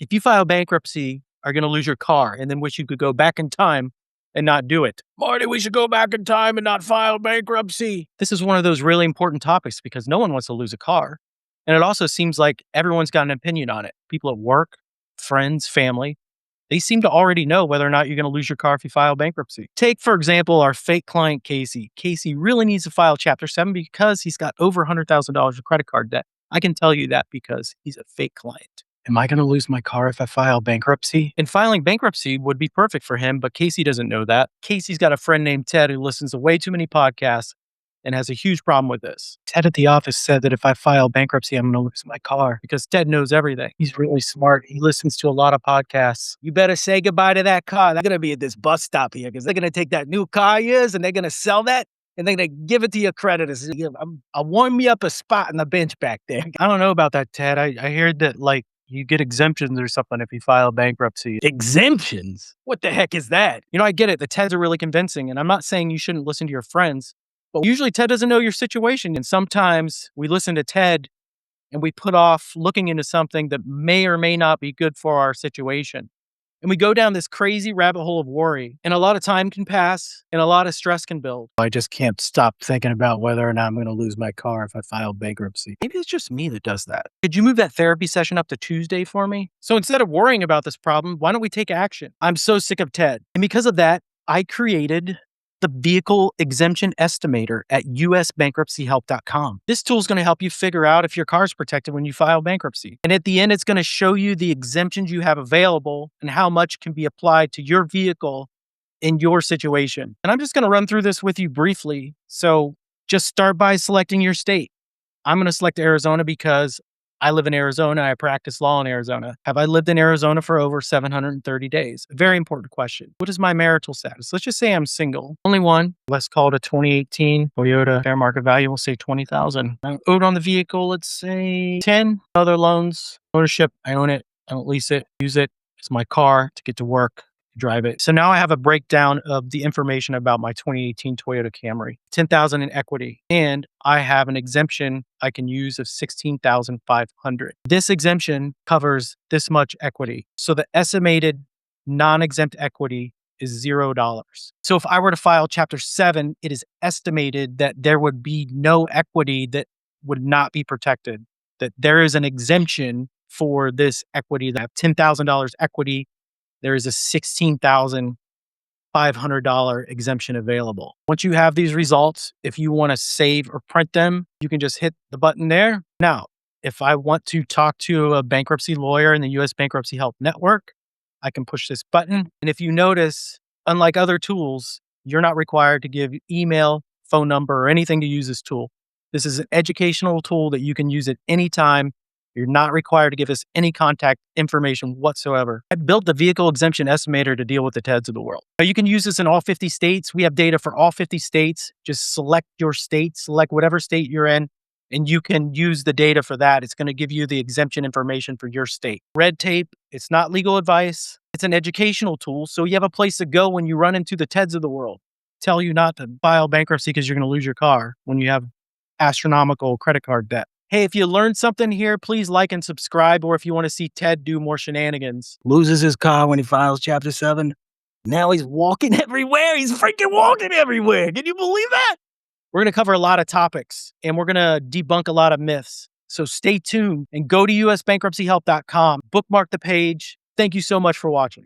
If you file bankruptcy, are going to lose your car and then wish you could go back in time and not do it. Marty, we should go back in time and not file bankruptcy. This is one of those really important topics because no one wants to lose a car. And it also seems like everyone's got an opinion on it. People at work, friends, family, they seem to already know whether or not you're going to lose your car if you file bankruptcy. Take, for example, our fake client, Casey. Casey really needs to file Chapter 7 because he's got over $100,000 of credit card debt. I can tell you that because he's a fake client. Am I going to lose my car if I file bankruptcy? And filing bankruptcy would be perfect for him, but Casey doesn't know that. Casey's got a friend named Ted who listens to way too many podcasts and has a huge problem with this. Ted at the office said that if I file bankruptcy, I'm going to lose my car because Ted knows everything. He's really smart. He listens to a lot of podcasts. You better say goodbye to that car. They're going to be at this bus stop here because they're going to take that new car of yours and they're going to sell that. And they're going to give it to your creditors. I'll warm me up a spot on the bench back there. I don't know about that, Ted. I heard that you get exemptions or something if you file bankruptcy. Exemptions? What the heck is that? I get it. The Teds are really convincing. And I'm not saying you shouldn't listen to your friends, but usually Ted doesn't know your situation. And sometimes we listen to Ted and we put off looking into something that may or may not be good for our situation. And we go down this crazy rabbit hole of worry. And a lot of time can pass and a lot of stress can build. I just can't stop thinking about whether or not I'm going to lose my car if I file bankruptcy. Maybe it's just me that does that. Could you move that therapy session up to Tuesday for me? So instead of worrying about this problem, why don't we take action? I'm so sick of Ted. And because of that, I created the Vehicle Exemption Estimator at usbankruptcyhelp.com. This tool is going to help you figure out if your car is protected when you file bankruptcy. And at the end, it's going to show you the exemptions you have available and how much can be applied to your vehicle in your situation. And I'm just going to run through this with you briefly. So just start by selecting your state. I'm going to select Arizona because I live in Arizona. I practice law in Arizona. Have I lived in Arizona for over 730 days? A very important question. What is my marital status? Let's just say I'm single. Only one. Let's call it a 2018 Toyota. Fair market value, we'll say $20,000. I'm owed on the vehicle, let's say 10. Other loans. Ownership, I own it. I don't lease it. Use it. It's my car to get to work. Drive it. So now I have a breakdown of the information about my 2018 Toyota Camry, $10,000 in equity, and I have an exemption I can use of $16,500. This exemption covers this much equity. So the estimated non-exempt equity is $0. So if I were to file Chapter 7, it is estimated that there would be no equity that would not be protected, that there is an exemption for this equity, that $10,000 equity. There is a $16,500 exemption available. Once you have these results, if you want to save or print them, you can just hit the button there. Now, if I want to talk to a bankruptcy lawyer in the U.S. Bankruptcy Help Network, I can push this button. And if you notice, unlike other tools, you're not required to give email, phone number, or anything to use this tool. This is an educational tool that you can use at any time. You're not required to give us any contact information whatsoever. I built the Vehicle Exemption Estimator to deal with the TEDs of the world. Now, you can use this in all 50 states. We have data for all 50 states. Just select your state, select whatever state you're in, and you can use the data for that. It's going to give you the exemption information for your state. Red tape, it's not legal advice. It's an educational tool, so you have a place to go when you run into the TEDs of the world. Tell you not to file bankruptcy because you're going to lose your car when you have astronomical credit card debt. Hey, if you learned something here, please like and subscribe. Or if you want to see Ted do more shenanigans. Loses his car when he files Chapter 7. Now he's walking everywhere. He's freaking walking everywhere. Can you believe that? We're going to cover a lot of topics and we're going to debunk a lot of myths. So stay tuned and go to usbankruptcyhelp.com. Bookmark the page. Thank you so much for watching.